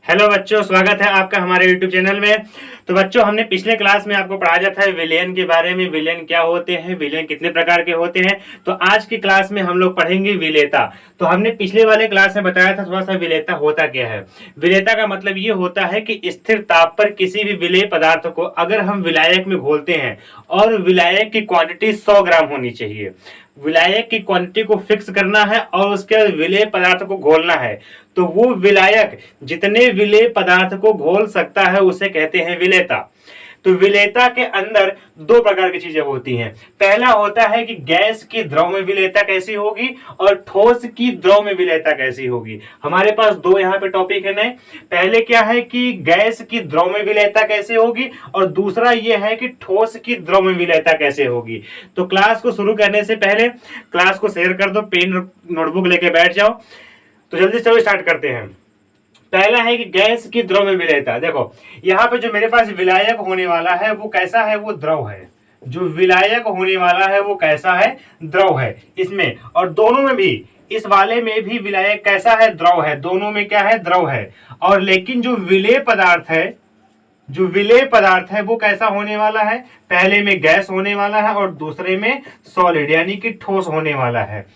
Hello बच्चों, स्वागत है आपका हमारे YouTube चैनल में। तो बच्चों, हमने पिछले क्लास में आपको पढ़ाया था विलेन के बारे में। विलेन क्या होते हैं, विलेन कितने प्रकार के होते हैं। तो आज की क्लास में हम लोग पढ़ेंगे विलेता। तो हमने पिछले वाले क्लास में बताया था थोड़ा सा विलेता होता क्या है। विलेता का मतलब ये होता है कि स्थिर ताप पर किसी भी विलेय पदार्थ को अगर हम विलायक में घोलते हैं और विलायक की क्वांटिटी 100 ग्राम होनी चाहिए। विलायक की क्वांटिटी को फिक्स करना है और उसके विलेय पदार्थ को घोलना है। तो वो विलायक जितने विलेय पदार्थ को घोल सकता है उसे कहते हैं विलेयता। तो विलेयता के अंदर दो प्रकार की चीजें होती हैं। पहला होता है कि गैस की द्रव में विलेयता कैसी होगी और ठोस की द्रव में विलेयता कैसी होगी। हमारे पास दो यहाँ पे टॉपिक है नए। पहले क्या है कि गैस की द्रव में विलेयता कैसे होगी और दूसरा यह है कि ठोस की द्रव में विलेयता कैसे होगी। तो क्लास को शुरू करने से पहले क्लास को शेयर कर दो, पेन नोटबुक लेके बैठ जाओ। तो जल्दी से स्टार्ट करते हैं। पहला है कि गैस की द्रव में विलेयता। देखो यहाँ पे जो मेरे पास विलायक होने वाला है वो कैसा है, वो द्रव है। जो विलायक होने वाला है वो कैसा है, द्रव है इसमें। और दोनों में भी, इस वाले में भी विलायक कैसा है, द्रव है। दोनों में क्या है, द्रव है। और लेकिन जो विलेय पदार्थ है, जो विलेय पदार्थ है वो कैसा होने वाला है, पहले में गैस होने वाला है और दूसरे में सॉलिड यानी कि ठोस होने वाला है।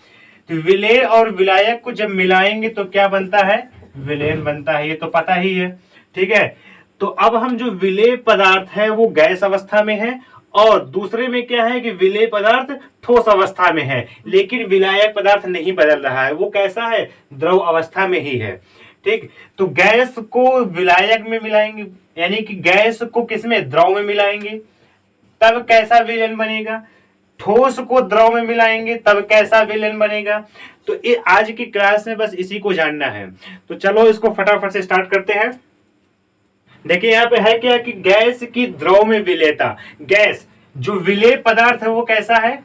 तो विलेय और विलायक को जब मिलाएंगे तो क्या बनता है, विलेन बनता है। ये तो पता ही है, ठीक है। तो अब हम जो विलेय पदार्थ है वो गैस अवस्था में है और दूसरे में क्या है कि विलेय पदार्थ ठोस अवस्था में है, लेकिन विलायक पदार्थ नहीं बदल रहा है, वो कैसा है, द्रव अवस्था में ही है। ठीक, तो गैस को विलायक में मिलाएंगे यानी कि गैस को किसमें, द्रव में मिलाएंगे, तब कैसा विलेन बनेगा। ठोस को द्रव में मिलाएंगे तब कैसा विलेन बनेगा। तो आज की क्लास में बस इसी को जानना है। तो चलो इसको फटाफट से स्टार्ट करते हैं। देखिए यहाँ पे है क्या कि गैस की द्रव में विलेयता। गैस, जो विलेय पदार्थ है वो कैसा है,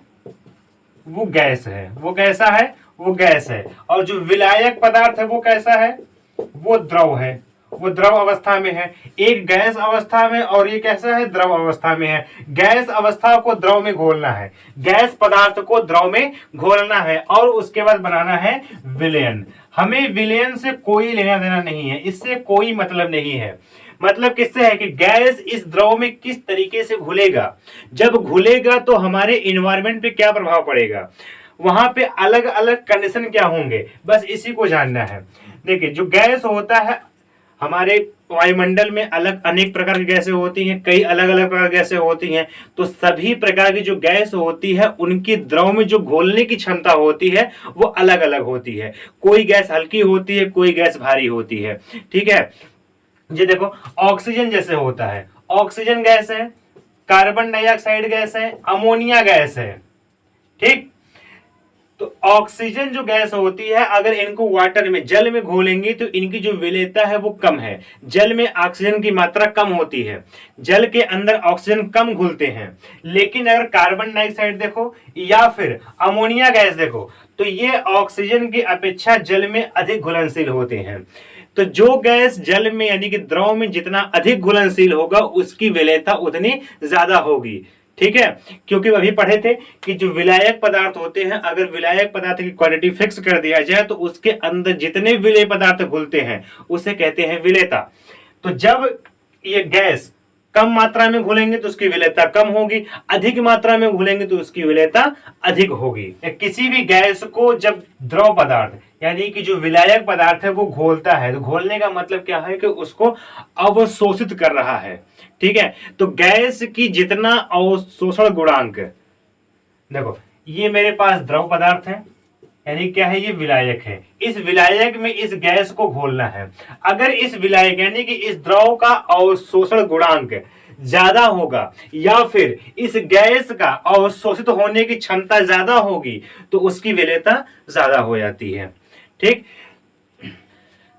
वो गैस है। वो कैसा है, वो गैस है। और जो विलायक पदार्थ है वो कैसा है, वो द्रव है। वो द्रव अवस्था में है। एक गैस अवस्था में और ये कैसा है, द्रव अवस्था में है। गैस अवस्था को द्रव में घोलना है, गैस पदार्थ को द्रव में घोलना है और उसके बाद बनाना है विलयन। हमें विलयन से कोई लेना देना नहीं है, इससे कोई मतलब नहीं है। मतलब किससे है कि गैस इस द्रव में किस तरीके से घुलेगा, जब घुलेगा तो हमारे इन्वायरमेंट पे क्या प्रभाव पड़ेगा, वहां पे अलग अलग कंडीशन क्या होंगे, बस इसी को जानना है। देखिए जो गैस होता है, हमारे वायुमंडल में अलग अनेक प्रकार की गैसें होती हैं, कई अलग अलग प्रकार की गैसें होती हैं। तो सभी प्रकार की जो गैस होती है उनकी द्रव में जो घोलने की क्षमता होती है वो अलग अलग होती है। कोई गैस हल्की होती है, कोई गैस भारी होती है, ठीक है। ये देखो ऑक्सीजन जैसे होता है, ऑक्सीजन गैस है, कार्बन डाइऑक्साइड गैस है, अमोनिया गैस है, ठीक। तो ऑक्सीजन जो गैस होती है अगर इनको वाटर में, जल में घोलेंगे तो इनकी जो विलेयता है वो कम है। जल में ऑक्सीजन की मात्रा कम होती है, जल के अंदर ऑक्सीजन कम घुलते हैं। लेकिन अगर कार्बन डाइऑक्साइड देखो या फिर अमोनिया गैस देखो तो ये ऑक्सीजन की अपेक्षा जल में अधिक घुलनशील होते हैं। तो जो गैस जल में यानी कि द्रव में जितना अधिक घुलनशील होगा उसकी विलेयता उतनी ज्यादा होगी, ठीक है। क्योंकि अभी पढ़े थे कि जो विलायक पदार्थ होते हैं, अगर विलायक पदार्थ की क्वांटिटी फिक्स कर दिया जाए तो उसके अंदर जितने विलेय पदार्थ घुलते हैं उसे कहते हैं विलेयता। तो जब ये गैस कम मात्रा में घुलेंगे तो उसकी विलेयता कम होगी, अधिक मात्रा में घुलेंगे तो उसकी विलेयता अधिक होगी। किसी भी गैस को जब द्रव पदार्थ यानी कि जो विलायक पदार्थ है वो घोलता है, तो घोलने का मतलब क्या है कि उसको अवशोषित कर रहा है, ठीक है। तो गैस की जितना अवशोषण गुणांक, देखो ये मेरे पास द्रव पदार्थ है यानी क्या है, ये विलायक है। इस विलायक में इस गैस को घोलना है। अगर इस विलायक यानी कि इस द्रव का अवशोषण गुणांक ज्यादा होगा या फिर इस गैस का अवशोषित होने की क्षमता ज्यादा होगी तो उसकी विलेयता ज्यादा हो जाती है, ठीक।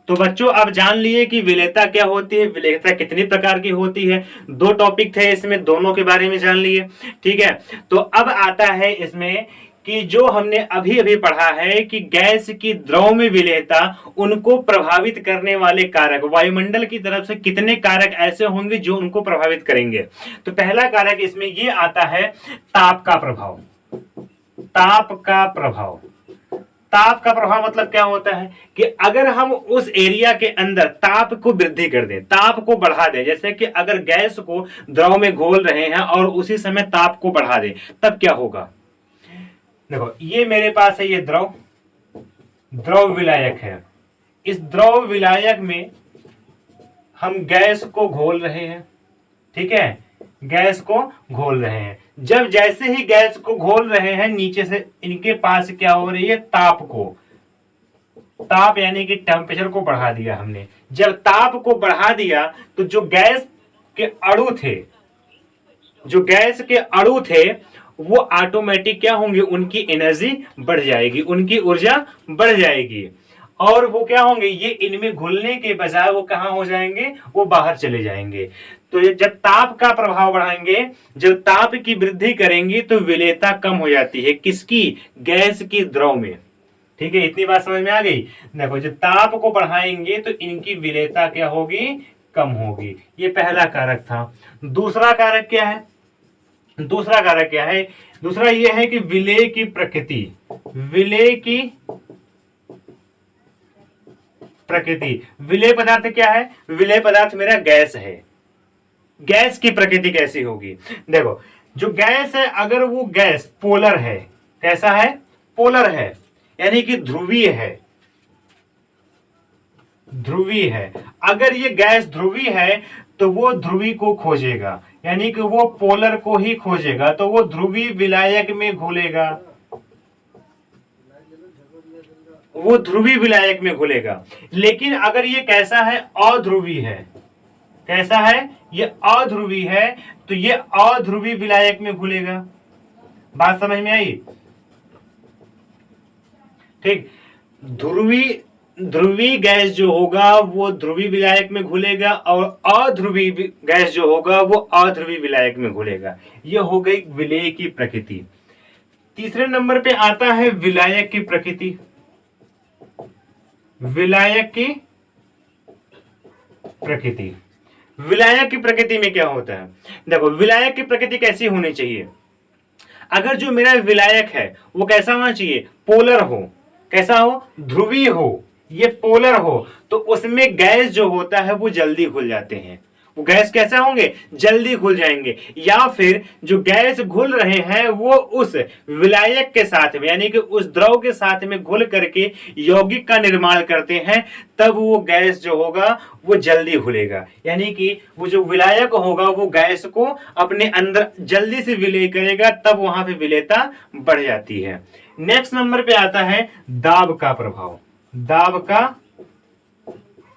तो बच्चों आप जान लिए कि विलेयता क्या होती है, विलेयता कितनी प्रकार की होती है। दो टॉपिक थे इसमें, दोनों के बारे में जान लिए, ठीक है। तो अब आता है इसमें कि जो हमने अभी अभी पढ़ा है कि गैस की द्रव में विलेयता, उनको प्रभावित करने वाले कारक, वायुमंडल की तरफ से कितने कारक ऐसे होंगे जो उनको प्रभावित करेंगे। तो पहला कारक इसमें ये आता है ताप का प्रभाव। ताप का प्रभाव, ताप का प्रभाव मतलब क्या होता है कि अगर हम उस एरिया के अंदर ताप को वृद्धि कर दें, ताप को बढ़ा दें, जैसे कि अगर गैस को द्रव में घोल रहे हैं और उसी समय ताप को बढ़ा दें, तब क्या होगा। देखो ये मेरे पास है, ये द्रव, द्रव विलायक है। इस द्रव विलायक में हम गैस को घोल रहे हैं, ठीक है, गैस को घोल रहे हैं। जब जैसे ही गैस को घोल रहे हैं, नीचे से इनके पास क्या हो रही है, ताप को, ताप यानी कि टेम्परेचर को बढ़ा दिया हमने। जब ताप को बढ़ा दिया तो जो गैस के अणु थे, जो गैस के अणु थे वो ऑटोमेटिक क्या होंगे, उनकी एनर्जी बढ़ जाएगी, उनकी ऊर्जा बढ़ जाएगी और वो क्या होंगे, ये इनमें घुलने के बजाय वो कहां हो जाएंगे, वो बाहर चले जाएंगे। तो जब ताप का प्रभाव बढ़ाएंगे, जब ताप की वृद्धि करेंगे तो विलेयता कम हो जाती है, किसकी, गैस की द्रव में। ठीक है, इतनी बात समझ में आ गई। देखो जब ताप को बढ़ाएंगे तो इनकी विलेयता क्या होगी, कम होगी। ये पहला कारक था। दूसरा कारक क्या है, दूसरा कारक क्या है, दूसरा ये है कि विलेय की प्रकृति, विलेय की प्रकृति। विलेय पदार्थ क्या है, विलेय पदार्थ मेरा गैस है। गैस की प्रकृति कैसी होगी, देखो जो गैस है, अगर वो गैस पोलर है, कैसा है, पोलर है, यानी कि ध्रुवीय है, ध्रुवीय है। अगर ये गैस ध्रुवीय है तो वो ध्रुवी को खोजेगा, यानी कि वो पोलर को ही खोजेगा, तो वो ध्रुवीय विलायक में घुलेगा, वो ध्रुवीय विलायक में घुलेगा। लेकिन अगर ये कैसा है, अध्रुवी है, कैसा है, ये अध्रुवी है, तो ये अध्रुवी विलायक में घुलेगा। बात समझ में आई, ठीक। ध्रुवी गैस जो होगा वो ध्रुवी विलायक में घुलेगा और अध्रुवी गैस जो होगा वो अध्रुवी विलायक में घुलेगा। ये हो गई विलेय की प्रकृति। तीसरे नंबर पे आता है विलायक की प्रकृति। विलायक की प्रकृति, विलायक की प्रकृति में क्या होता है, देखो विलायक की प्रकृति कैसी होनी चाहिए। अगर जो मेरा विलायक है वो कैसा होना चाहिए, पोलर हो, कैसा हो, ध्रुवीय हो, ये पोलर हो, तो उसमें गैस जो होता है वो जल्दी घुल जाते हैं। वो गैस कैसे होंगे, जल्दी घुल जाएंगे। या फिर जो गैस घुल रहे हैं वो उस विलायक के साथ में, यानी कि उस द्रव के साथ में घुल करके यौगिक का निर्माण करते हैं, तब वो गैस जो होगा वो जल्दी घुलेगा। यानी कि वो जो विलायक होगा वो गैस को अपने अंदर जल्दी से विलय करेगा, तब वहां पे विलेयता बढ़ जाती है। नेक्स्ट नंबर पे आता है दाब का प्रभाव। दाब का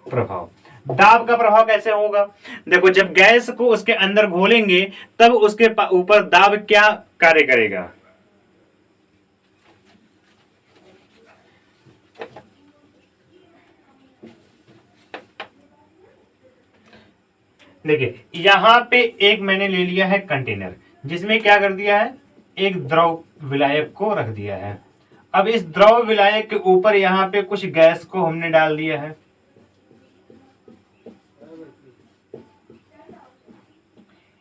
प्रभाव, दाब का प्रभाव कैसे होगा, देखो जब गैस को उसके अंदर घोलेंगे तब उसके ऊपर दाब क्या कार्य करेगा। देखिए यहां पे एक मैंने ले लिया है कंटेनर, जिसमें क्या कर दिया है, एक द्रव विलायक को रख दिया है। अब इस द्रव विलायक के ऊपर यहां पे कुछ गैस को हमने डाल दिया है।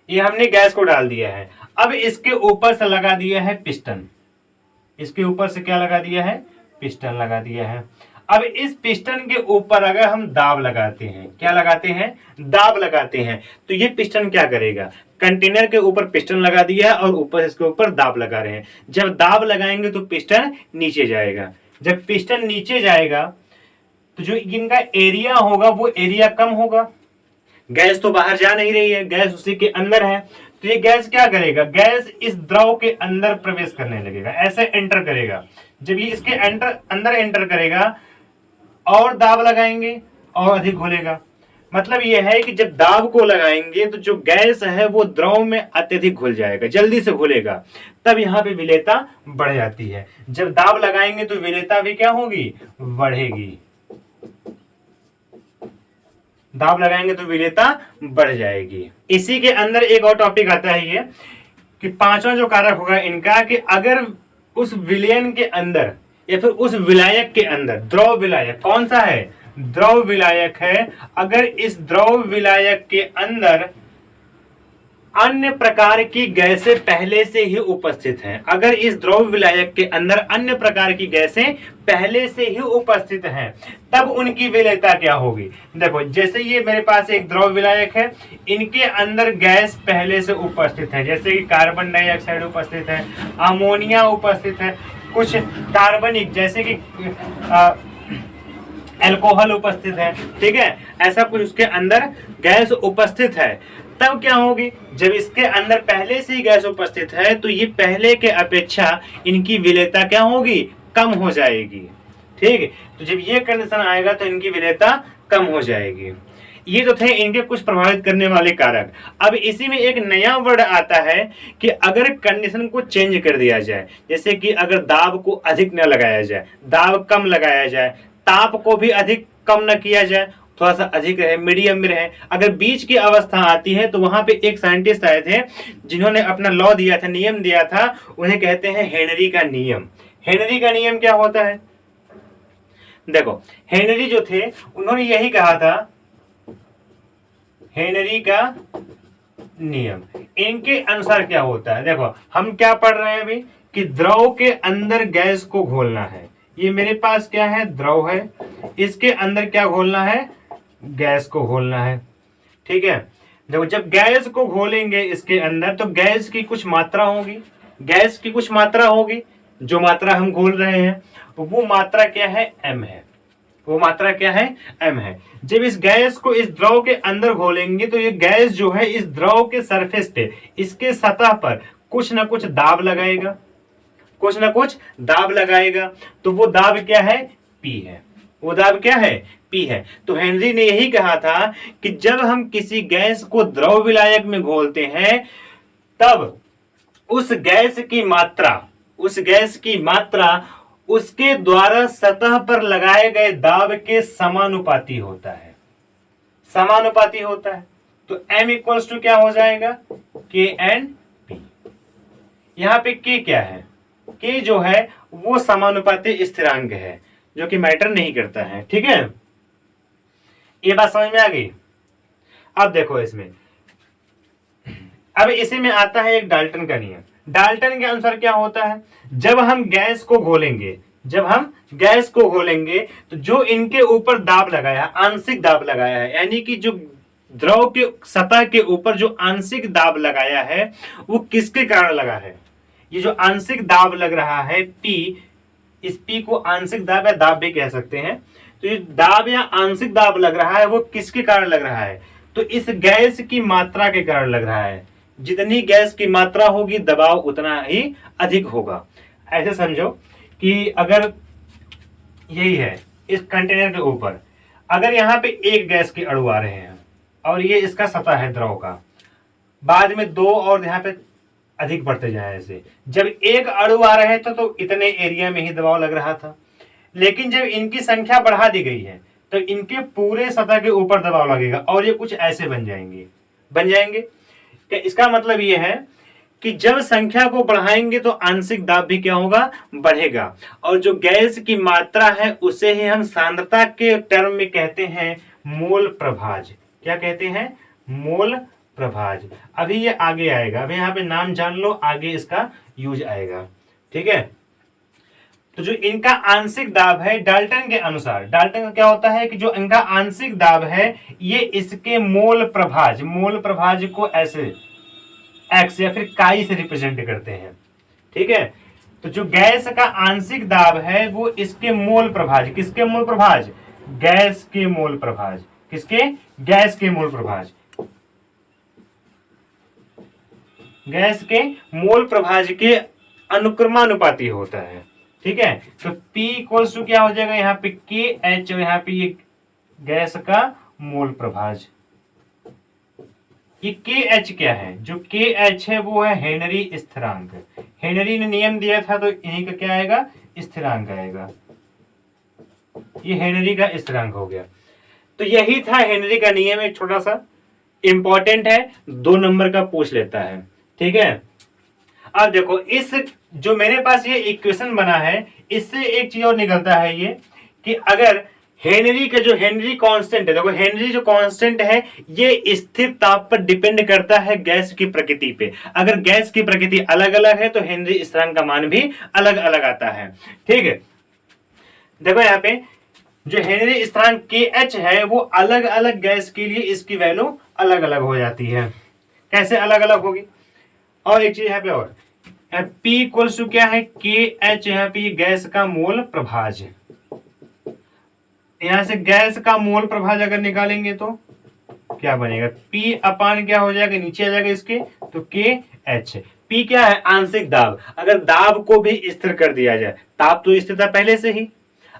ये हमने गैस को डाल दिया है। अब इसके ऊपर से लगा दिया है पिस्टन, इसके ऊपर से क्या लगा दिया है, पिस्टन लगा दिया है। अब इस पिस्टन के ऊपर अगर हम दाब लगाते हैं, क्या लगाते हैं, दाब लगाते हैं, तो ये पिस्टन क्या करेगा, कंटेनर के ऊपर पिस्टन लगा दिया है और ऊपर इसके ऊपर दाब लगा रहे हैं। जब दाब लगाएंगे तो पिस्टन नीचे जाएगा। जब पिस्टन नीचे जाएगा तो जो इनका एरिया होगा वो एरिया कम होगा। गैस तो बाहर जा नहीं रही है, गैस उसी के अंदर है, तो ये गैस क्या करेगा, गैस इस द्रव के अंदर प्रवेश करने लगेगा, ऐसे एंटर करेगा। जब ये इसके अंदर एंटर करेगा और दाब लगाएंगे और अधिक घुलेगा। मतलब ये है कि जब दाब को लगाएंगे तो जो गैस है वो द्रव में अत्यधिक घुल जाएगा, जल्दी से घुलेगा, तब यहाँ पे विलेयता बढ़ जाती है। जब दाब लगाएंगे तो विलेयता भी क्या होगी, बढ़ेगी। दाब लगाएंगे तो विलेयता बढ़ जाएगी। इसी के अंदर एक और टॉपिक आता है ये कि पांचवा जो कारक होगा इनका, कि अगर उस विलयन के अंदर या फिर उस विलायक के अंदर, द्रव विलायक कौन सा है, द्रव विलायक है, अगर इस द्रव विलायक के अंदर अन्य प्रकार की गैसें पहले से ही उपस्थित हैं। अगर इस द्रव विलायक के अंदर अन्य प्रकार की गैसें पहले से ही उपस्थित हैं तब उनकी विलेयता क्या होगी। देखो जैसे ये मेरे पास एक द्रव विलायक है, इनके अंदर गैस पहले से उपस्थित है, जैसे कि कार्बन डाइऑक्साइड उपस्थित है, अमोनिया उपस्थित है, कुछ कार्बनिक जैसे कि अल्कोहल उपस्थित है, ठीक है, ऐसा कुछ उसके अंदर गैस उपस्थित है। तब क्या होगी, जब इसके अंदर पहले से ही गैस उपस्थित है तो ये पहले के अपेक्षा इनकी विलेयता क्या होगी, कम हो जाएगी। ठीक है, तो जब ये कंडीशन आएगा तो इनकी विलेयता कम हो जाएगी। ये तो थे इनके कुछ प्रभावित करने वाले कारक। अब इसी में एक नया वर्ड आता है कि अगर कंडीशन को चेंज कर दिया जाए, जैसे कि अगर दाब को अधिक न लगाया जाए, दाब कम लगाया जाए, ताप को भी अधिक कम न किया जाए, थोड़ा सा अधिक रहे, मीडियम में रहे, अगर बीच की अवस्था आती है तो वहां पे एक साइंटिस्ट आए थे जिन्होंने अपना लॉ दिया था, नियम दिया था, उन्हें कहते हैं हेनरी का नियम। हेनरी का नियम क्या होता है, देखो हेनरी जो थे उन्होंने यही कहा था, हेनरी का नियम, इनके अनुसार क्या होता है। देखो हम क्या पढ़ रहे हैं अभी कि द्रव के अंदर गैस को घोलना है। ये मेरे पास क्या है, द्रव है, इसके अंदर क्या घोलना है, गैस को घोलना है। ठीक है, देखो जब गैस को घोलेंगे इसके अंदर तो गैस की कुछ मात्रा होगी, गैस की कुछ मात्रा होगी, जो मात्रा हम घोल रहे हैं वो मात्रा क्या है, m है, वो मात्रा क्या है, m है। जब इस गैस को इस द्रव के अंदर घोलेंगे तो ये गैस जो है इस द्रव के सरफेस पे, इसके सतह पर कुछ ना कुछ दाब लगाएगा, कुछ ना कुछ दाब लगाएगा, तो वो दाब क्या है, P है, वो दाब क्या है, P है। तो हेनरी ने यही कहा था कि जब हम किसी गैस को द्रव विलायक में घोलते हैं तब उस गैस की मात्रा उसके द्वारा सतह पर लगाए गए दाब के समानुपाती होता है, समानुपाती होता है। तो m इक्वल्स टू क्या हो जाएगा, K एंड P। यहां पे K क्या है, K जो है वो समानुपाती स्थिरांक है जो कि मैटर नहीं करता है। ठीक है, ये बात समझ में आ गई। अब देखो इसमें, अब इसी में आता है एक डाल्टन का नियम। डाल्टन के अनुसार क्या होता है, जब हम गैस को घोलेंगे, जब हम गैस को घोलेंगे तो जो इनके ऊपर दाब लगाया है, आंशिक दाब लगाया है, यानी कि जो द्रव के सतह के ऊपर जो आंशिक दाब लगाया है वो किसके कारण लगा है, ये जो आंशिक दाब लग रहा है P, इस P को आंशिक दाब या दाब भी कह सकते हैं। तो ये दाब या आंशिक दाब लग रहा है वो किसके कारण लग रहा है, तो इस गैस की मात्रा के कारण लग रहा है। जितनी गैस की मात्रा होगी दबाव उतना ही अधिक होगा। ऐसे समझो कि अगर यही है इस कंटेनर के ऊपर, अगर यहाँ पे एक गैस के अणु आ रहे हैं और ये इसका सतह है द्रव का, बाद में दो और यहाँ पे अधिक बढ़ते जाए, ऐसे जब एक अणु आ रहे थे तो इतने एरिया में ही दबाव लग रहा था, लेकिन जब इनकी संख्या बढ़ा दी गई है तो इनके पूरे सतह के ऊपर दबाव लगेगा और ये कुछ ऐसे बन जाएंगे। इसका मतलब ये है कि जब संख्या को बढ़ाएंगे तो आंशिक दाब भी क्या होगा, बढ़ेगा। और जो गैस की मात्रा है उसे ही हम सांद्रता के टर्म में कहते हैं मोल प्रभाज। क्या कहते हैं, मोल प्रभाज। अभी ये आगे आएगा, अभी यहाँ पे नाम जान लो, आगे इसका यूज आएगा। ठीक है, तो जो इनका आंशिक दाब है डाल्टन के अनुसार, डाल्टन का क्या होता है कि जो इनका आंशिक दाब है ये इसके मोल प्रभाज को ऐसे एक्स या फिर काई से रिप्रेजेंट करते हैं। ठीक है, तो जो गैस का आंशिक दाब है वो इसके मोल प्रभाज, किसके मोल प्रभाज, गैस के मोल प्रभाज, किसके, गैस के मोल प्रभाज, गैस के मोल प्रभाज के अनुक्रमानुपाती होता है। ठीक है, तो P इक्वल्स टू क्या हो जाएगा, यहाँ पे KH और यहाँ पे ये गैस का मोल प्रभाज। ये KH क्या है, जो KH है वो है हेनरी स्थिरांक। हेनरी ने नियम दिया था तो इन्हीं का क्या आएगा, स्थिरांक आएगा। ये हेनरी का स्थिरांक हो गया। तो यही था हेनरी का नियम, एक छोटा सा इंपॉर्टेंट है, 2 नंबर का पूछ लेता है। ठीक है, अब देखो इस जो मेरे पास ये इक्वेशन बना है इससे एक चीज और निकलता है ये कि अगर हेनरी का जो हेनरी कांस्टेंट है, देखो हेनरी जो कांस्टेंट है ये स्थिर ताप पर डिपेंड करता है गैस की प्रकृति पे। अगर गैस की प्रकृति अलग अलग है तो हेनरी स्थिरांक का मान भी अलग अलग आता है। ठीक है, देखो यहाँ पे जो हेनरी स्थिरांक के एच है वो अलग अलग गैस के लिए इसकी वैल्यू अलग अलग हो जाती है। कैसे अलग अलग होगी? और एक चीज यहाँ पे और पी इक्वल्स टू क्या है, के एच, यहाँ पे गैस का मोल प्रभाज। यहां से गैस का मोल प्रभाज अगर निकालेंगे तो क्या बनेगा, P अपान क्या हो जाएगा, नीचे आ जाएगा इसके, तो के एच। P क्या है, आंशिक दाब। अगर दाब को भी स्थिर कर दिया जाए, ताप तो स्थिर था पहले से ही,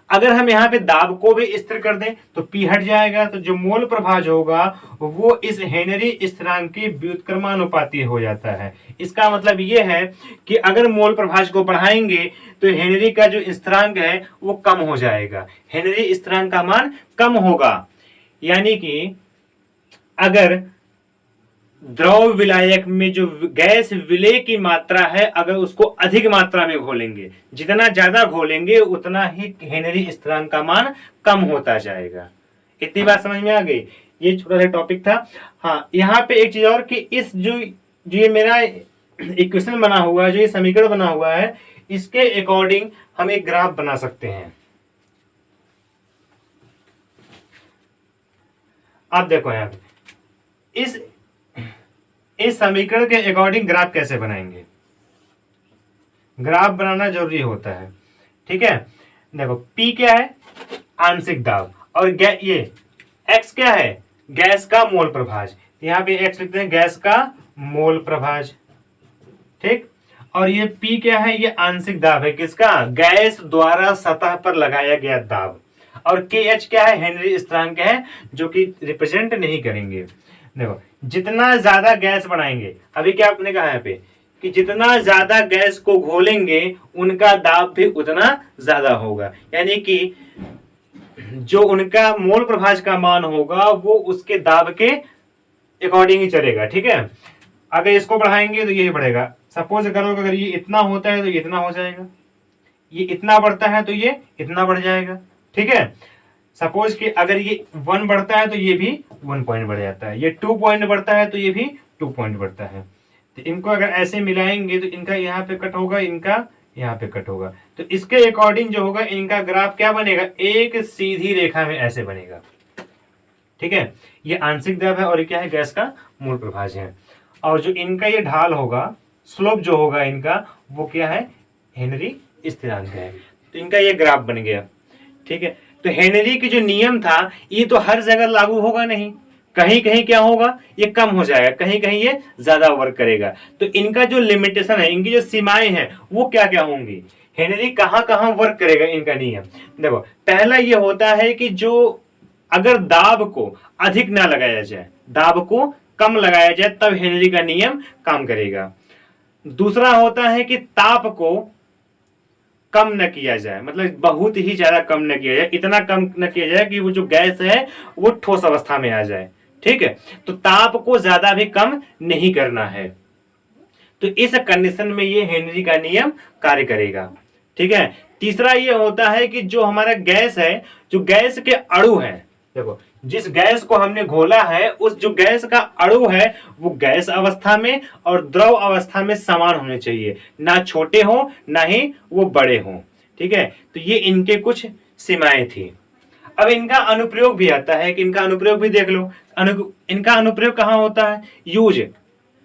अगर हम यहाँ पे दाब को भी स्थिर कर दें तो P हट जाएगा, तो जो मोल प्रभाज होगा वो इस हेनरी स्थिरांक की व्युत्क्रमानुपाती हो जाता है। इसका मतलब ये है कि अगर मोल प्रभाज को बढ़ाएंगे तो हेनरी का जो स्थिरांक है वो कम हो जाएगा, हेनरी स्थिरांक का मान कम होगा। यानी कि अगर द्रव विलायक में जो गैस विलय की मात्रा है, अगर उसको अधिक मात्रा में घोलेंगे, जितना ज्यादा घोलेंगे उतना ही हेनरी स्थिरांक का मान कम होता जाएगा। इतनी बात समझ में आ गई? ये छोटा सा टॉपिक था। हाँ, यहाँ पे एक चीज और कि इस जो ये मेरा इक्वेशन बना हुआ है, जो ये समीकरण बना हुआ है, इसके अकॉर्डिंग हम एक ग्राफ बना सकते हैं। आप देखो यहाँ पे इस समीकरण के अकॉर्डिंग ग्राफ कैसे बनाएंगे, ग्राफ बनाना जरूरी होता है। ठीक है, देखो P क्या है, आंशिक दाब, और ये X क्या है, गैस का मोल प्रभाज। यहाँ पे X लिखते हैं, गैस का मोल प्रभाज। ठीक, और ये P क्या है, ये आंशिक दाब है, किसका, गैस द्वारा सतह पर लगाया गया दाब। और KH क्या है, हेनरी स्थिरांक है, जो कि रिप्रेजेंट नहीं करेंगे। देखो जितना ज्यादा गैस बढ़ाएंगे, अभी क्या आपने कहा यहाँ पे कि जितना ज्यादा गैस को घोलेंगे उनका दाब भी उतना ज्यादा होगा, यानी कि जो उनका मोल प्रभाज का मान होगा वो उसके दाब के अकॉर्डिंग ही चलेगा। ठीक है, अगर इसको बढ़ाएंगे तो यही बढ़ेगा। सपोज करो अगर ये इतना होता है तो ये इतना हो जाएगा, ये इतना बढ़ता है तो ये इतना बढ़ जाएगा। ठीक है, सपोज कि अगर ये 1 बढ़ता है तो ये भी 1 पॉइंट बढ़ जाता है, ये 2 पॉइंट बढ़ता है तो ये भी 2 पॉइंट बढ़ता है। तो इनको अगर ऐसे मिलाएंगे तो इनका यहाँ पे कट होगा, इनका यहाँ पे कट होगा, तो इसके अकॉर्डिंग जो होगा इनका ग्राफ क्या बनेगा, एक सीधी रेखा में ऐसे बनेगा। ठीक है, ये आंशिक दाब है और ये क्या है, गैस का मूल प्रभाज है। और जो इनका ये ढाल होगा, स्लोप जो होगा इनका, वो क्या है, हेनरी स्थिरांक है। तो इनका ये ग्राफ बन गया। ठीक है, तो हेनरी की जो नियम था ये तो हर जगह लागू होगा नहीं, कहीं कहीं क्या होगा, ये कम हो जाएगा, कहीं कहीं ये ज्यादा वर्क करेगा। तो इनका जो लिमिटेशन है, इनकी जो सीमाएं हैं वो क्या क्या होंगी, हेनरी कहां कहां वर्क करेगा, इनका नियम देखो। पहला ये होता है कि जो अगर दाब को अधिक ना लगाया जाए, दाब को कम लगाया जाए, तब हेनरी का नियम काम करेगा। दूसरा होता है कि ताप को कम न किया जाए, मतलब बहुत ही ज्यादा कम न किया जाए, इतना कम न किया जाए कि वो जो गैस है वो ठोस अवस्था में आ जाए। ठीक है, तो ताप को ज्यादा भी कम नहीं करना है। तो इस कंडीशन में ये हेनरी का नियम कार्य करेगा। ठीक है, तीसरा ये होता है कि जो हमारा गैस है, जो गैस के अणु है, देखो जिस गैस को हमने घोला है उस जो गैस का अणु है वो गैस अवस्था में और द्रव अवस्था में समान होने चाहिए, ना छोटे हो ना ही वो बड़े हो। ठीक है, तो ये इनके कुछ सीमाएं थी। अब इनका अनुप्रयोग भी आता है कि इनका अनुप्रयोग भी देख लो। इनका अनुप्रयोग कहाँ होता है, यूज।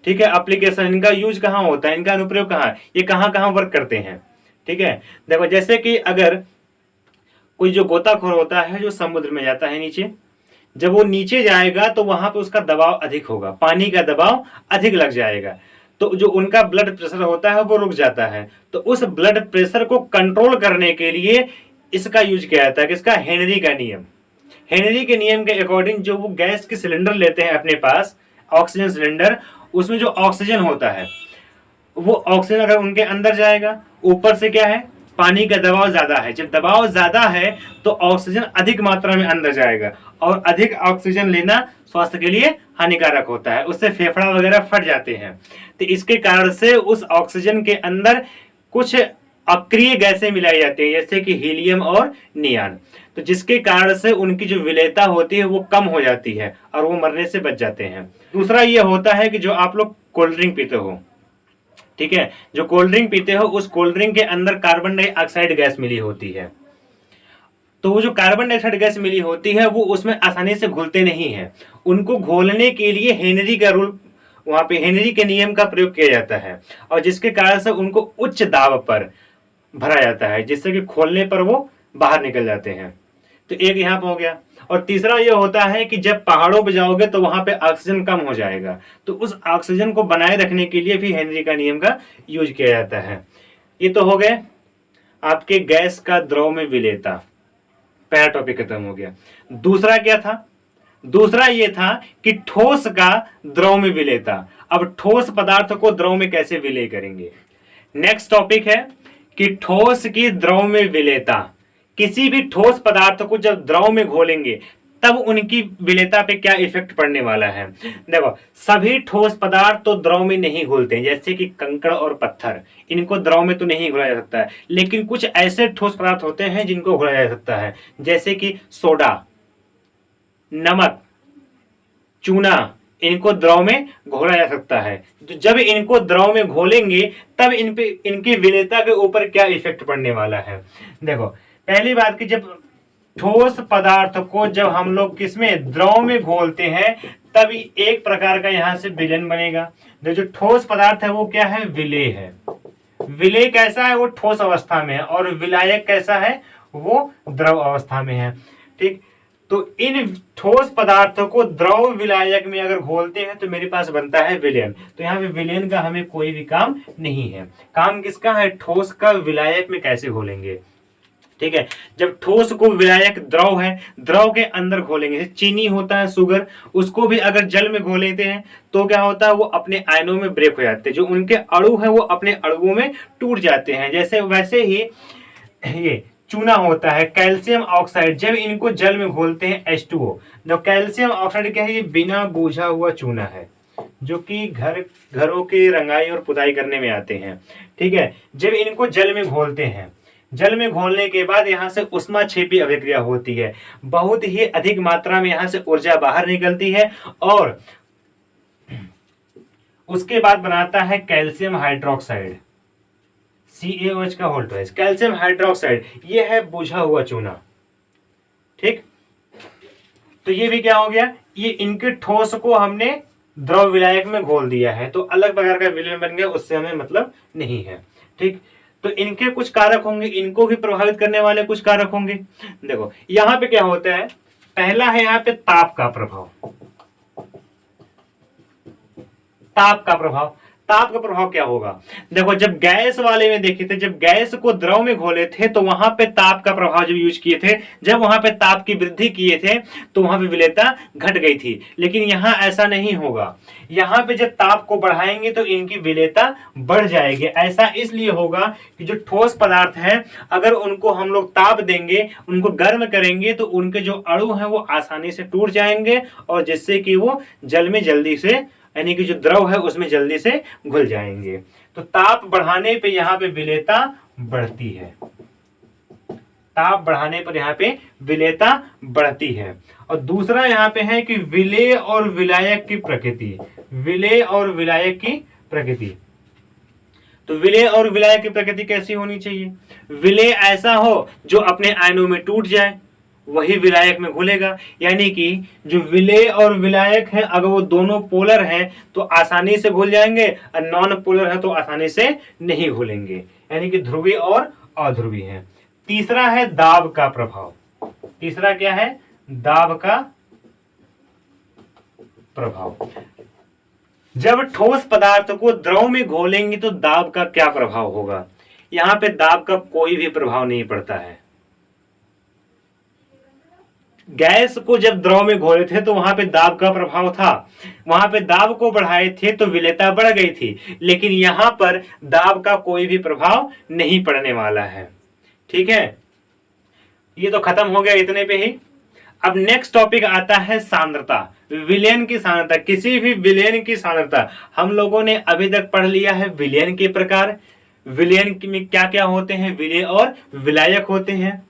ठीक है, एप्लीकेशन, इनका यूज कहाँ होता है, इनका अनुप्रयोग कहाँ है, ये कहाँ कहाँ वर्क करते हैं। ठीक है, देखो जैसे कि अगर कोई जो गोताखोर होता है जो समुद्र में जाता है नीचे, जब वो नीचे जाएगा तो वहां पे उसका दबाव अधिक होगा, पानी का दबाव अधिक लग जाएगा, तो जो उनका ब्लड प्रेशर होता है वो रुक जाता है। तो उस ब्लड प्रेशर को कंट्रोल करने के लिए इसका यूज किया जाता है, किसका, हेनरी का नियम। हेनरी के नियम के अकॉर्डिंग जो वो गैस के सिलेंडर लेते हैं अपने पास, ऑक्सीजन सिलेंडर, उसमें जो ऑक्सीजन होता है वो ऑक्सीजन अगर उनके अंदर जाएगा, ऊपर से क्या है, पानी का दबाव ज्यादा है, जब दबाव ज्यादा है तो ऑक्सीजन अधिक मात्रा में अंदर जाएगा, और अधिक ऑक्सीजन लेना स्वास्थ्य के लिए हानिकारक होता है, उससे फेफड़ा वगैरह फट जाते हैं। तो इसके कारण से उस ऑक्सीजन के अंदर कुछ अक्रिय गैसें मिलाई जाती है जैसे कि हीलियम और नियान, तो जिसके कारण से उनकी जो विलेयता होती है वो कम हो जाती है और वो मरने से बच जाते हैं। दूसरा ये होता है कि जो आप लोग कोल्ड ड्रिंक पीते हो, ठीक है, जो कोल्ड ड्रिंक पीते हो उस कोल्ड ड्रिंक के अंदर कार्बन डाइऑक्साइड गैस मिली होती है, तो वो जो कार्बन डाइऑक्साइड गैस मिली होती है वो उसमें आसानी से घुलते नहीं है। उनको घोलने के लिए हेनरी का रूल, वहां पे हेनरी के नियम का प्रयोग किया जाता है और जिसके कारण से उनको उच्च दाब पर भरा जाता है जिससे कि खोलने पर वो बाहर निकल जाते हैं। तो एक यहाँ पे हो गया। और तीसरा ये होता है कि जब पहाड़ों पे जाओगे तो वहां पे ऑक्सीजन कम हो जाएगा, तो उस ऑक्सीजन को बनाए रखने के लिए भी हेनरी का नियम का यूज किया जाता है। ये तो हो गए आपके गैस का द्रव में विलेयता, पहला टॉपिक खत्म हो गया। दूसरा क्या था? दूसरा ये था कि ठोस का द्रव में विलेयता। अब ठोस पदार्थ को द्रव में कैसे विलय करेंगे? नेक्स्ट टॉपिक है कि ठोस की द्रव में विलेयता। किसी भी ठोस पदार्थ को जब द्रव में घोलेंगे तब उनकी विलेयता पे क्या इफेक्ट पड़ने वाला है। देखो, सभी ठोस पदार्थ तो द्रव में नहीं घुलते हैं, जैसे कि कंकड़ और पत्थर, इनको द्रव में तो नहीं घुला जा सकता है, लेकिन कुछ ऐसे ठोस पदार्थ होते हैं जिनको घुला जा सकता है, जैसे कि सोडा, नमक, चूना, इनको द्रव में घोला जा सकता है। तो जब इनको द्रव में घोलेंगे तब इनकी विलेयता के ऊपर क्या इफेक्ट पड़ने वाला है। देखो, पहली बात कि जब ठोस पदार्थ को जब हम लोग किसमें, द्रव में घोलते हैं, तभी एक प्रकार का यहां से विलयन बनेगा। जो ठोस पदार्थ है वो क्या है? विलेय है। विलेय कैसा है? वो ठोस अवस्था में है, और विलायक कैसा है? वो द्रव अवस्था में है। ठीक, तो इन ठोस पदार्थों को द्रव विलायक में अगर घोलते हैं तो मेरे पास बनता है विलयन। तो यहाँ पे विलयन का हमें कोई भी काम नहीं है। काम किसका है? ठोस का विलायक में कैसे घोलेंगे। ठीक है, जब ठोस को विलायक द्रव है, द्रव के अंदर घोलेंगे। चीनी होता है, शुगर, उसको भी अगर जल में घोल लेते हैं तो क्या होता है? वो अपने आयनों में ब्रेक हो जाते हैं, जो उनके अणु है वो अपने अणुओं में टूट जाते हैं। जैसे वैसे ही ये चूना होता है, कैल्शियम ऑक्साइड, जब इनको जल में घोलते हैं H2O। जो कैल्शियम ऑक्साइड क्या है? ये बिना बोझा हुआ चूना है, जो कि घरों की रंगाई और पुताई करने में आते हैं। ठीक है, जब इनको जल में घोलते हैं, जल में घोलने के बाद यहाँ से उष्माक्षेपी अभिक्रिया होती है, बहुत ही अधिक मात्रा में यहाँ से ऊर्जा बाहर निकलती है, और उसके बाद बनाता है कैल्शियम हाइड्रोक्साइड, CaOH का होल ट्वाइस। कैल्शियम हाइड्रोक्साइड ये है बुझा हुआ चूना। ठीक, तो ये भी क्या हो गया? ये इनके ठोस को हमने द्रव विलायक में घोल दिया है, तो अलग प्रकार का विलयन बन गया, उससे हमें मतलब नहीं है। ठीक, तो इनके कुछ कारक होंगे, इनको भी प्रभावित करने वाले कुछ कारक होंगे। देखो, यहाँ पे क्या होता है? पहला है यहाँ पे ताप का प्रभाव। ताप का प्रभाव, ताप का प्रभाव क्या होगा? देखो, जब गैस वाले में देखे थे, जब गैस को द्रव में घोले थे तो वहां पे ताप का प्रभाव जब यूज किए थे, जब वहां पे ताप की वृद्धि किए थे तो वहां पे विलेयता घट गई थी। लेकिन यहाँ ऐसा नहीं होगा, यहाँ पे जब ताप को बढ़ाएंगे तो इनकी विलेयता बढ़ जाएगी। ऐसा इसलिए होगा कि जो ठोस पदार्थ है, अगर उनको हम लोग ताप देंगे, उनको गर्म करेंगे, तो उनके जो अणु है वो आसानी से टूट जाएंगे, और जिससे कि वो जल में जल्दी से, यानी कि जो द्रव है उसमें जल्दी से घुल जाएंगे। तो ताप बढ़ाने पे यहाँ पे विलेयता बढ़ती है, ताप बढ़ाने पर यहाँ पे विलेयता बढ़ती है। और दूसरा यहाँ पे है कि विलेय और विलायक की प्रकृति, विलेय और विलायक की प्रकृति। तो विलेय और विलायक की प्रकृति कैसी होनी चाहिए? विलेय ऐसा हो जो अपने आयनों में टूट जाए, वही विलायक में घुलेगा। यानी कि जो विलेय और विलायक है, अगर वो दोनों पोलर हैं तो आसानी से घुल जाएंगे, और नॉन पोलर है तो आसानी से नहीं घुलेंगे, यानी कि ध्रुवीय और अध्रुवीय है। तीसरा है दाब का प्रभाव। तीसरा क्या है? दाब का प्रभाव। जब ठोस पदार्थ को द्रव में घोलेंगे तो दाब का क्या प्रभाव होगा? यहाँ पे दाब का कोई भी प्रभाव नहीं पड़ता है। गैस को जब द्रव में घोले थे तो वहां पे दाब का प्रभाव था, वहां पे दाब को बढ़ाए थे तो विलेयता बढ़ गई थी, लेकिन यहां पर दाब का कोई भी प्रभाव नहीं पड़ने वाला है। ठीक है, ये तो खत्म हो गया इतने पे ही। अब नेक्स्ट टॉपिक आता है सांद्रता, विलयन की सांद्रता। किसी भी विलयन की सांद्रता हम लोगों ने अभी तक पढ़ लिया है विलयन के प्रकार, विलयन में क्या क्या होते हैं, विलेय और विलायक होते हैं।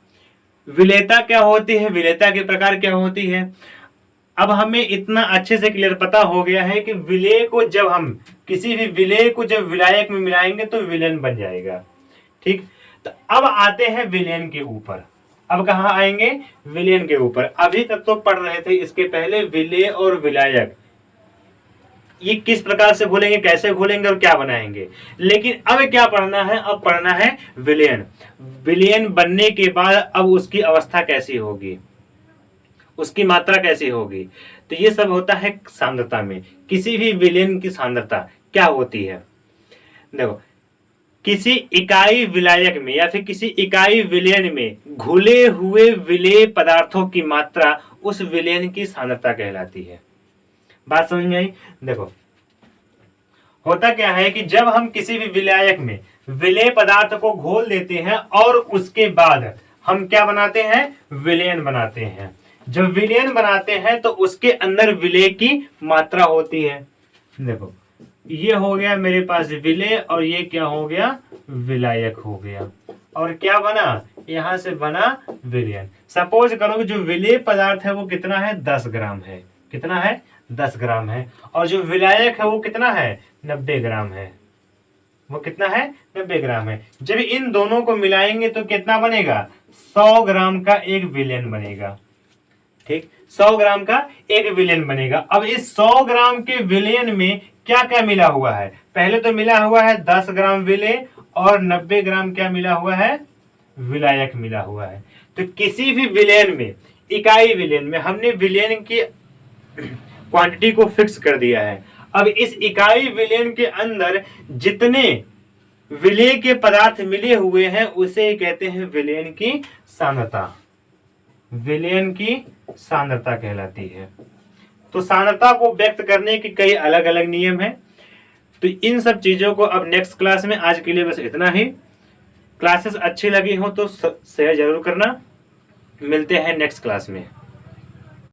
विलेयता क्या होती है, विलेयता के प्रकार क्या होती है। अब हमें इतना अच्छे से क्लियर पता हो गया है कि विलेय को जब हम किसी भी विलेय को जब विलायक में मिलाएंगे तो विलयन बन जाएगा। ठीक, तो अब आते हैं विलयन के ऊपर। अब कहाँ आएंगे, विलयन के ऊपर। अभी तक तो पढ़ रहे थे इसके पहले विलेय और विलायक, ये किस प्रकार से घोलेंगे, कैसे घोलेंगे और क्या बनाएंगे। लेकिन अब क्या पढ़ना है, अब पढ़ना है विलयन। विलयन बनने के बाद अब उसकी अवस्था कैसी होगी, उसकी मात्रा कैसी होगी। तो ये सब होता है सांद्रता में। किसी भी विलयन की सांद्रता क्या होती है, देखो किसी इकाई विलायक में या फिर किसी इकाई विलयन में घुले हुए विलेय पदार्थों की मात्रा उस विलयन की सांद्रता कहलाती है। बात समझ में आई। देखो होता क्या है कि जब हम किसी भी विलायक में विलेय पदार्थ को घोल देते हैं और उसके बाद हम क्या बनाते हैं, विलयन बनाते हैं। जब विलयन बनाते हैं तो उसके अंदर विलेय की मात्रा होती है। देखो ये हो गया मेरे पास विलेय और ये क्या हो गया, विलायक हो गया। और क्या बना, यहां से बना विलयन। सपोज करो कि जो विलेय पदार्थ है वो कितना है, 10 ग्राम है। कितना है, 10 ग्राम है। और जो विलायक है वो कितना है, 90 ग्राम है। वो कितना है, 90 ग्राम है। जब इन दोनों को मिलाएंगे तो कितना बनेगा, 100 ग्राम का एक विलयन बनेगा। ठीक, 100 ग्राम का एक विलयन बनेगा। अब इस 100 ग्राम के विलयन में क्या क्या मिला हुआ है, पहले तो मिला हुआ है 10 ग्राम विलेय और 90 ग्राम क्या मिला हुआ है, विलायक मिला हुआ है। तो किसी भी विलयन में, इकाई विलयन में हमने विलयन की क्वांटिटी को फिक्स कर दिया है। अब इस इकाई विलयन के अंदर जितने विलेय के पदार्थ मिले हुए हैं उसे कहते हैं विलयन की सांद्रता। विलयन की सांद्रता कहलाती है। तो सांद्रता को व्यक्त करने के कई अलग अलग नियम हैं। तो इन सब चीजों को अब नेक्स्ट क्लास में, आज के लिए बस इतना ही। क्लासेस अच्छी लगी हो तो शेयर जरूर करना। मिलते हैं नेक्स्ट क्लास में।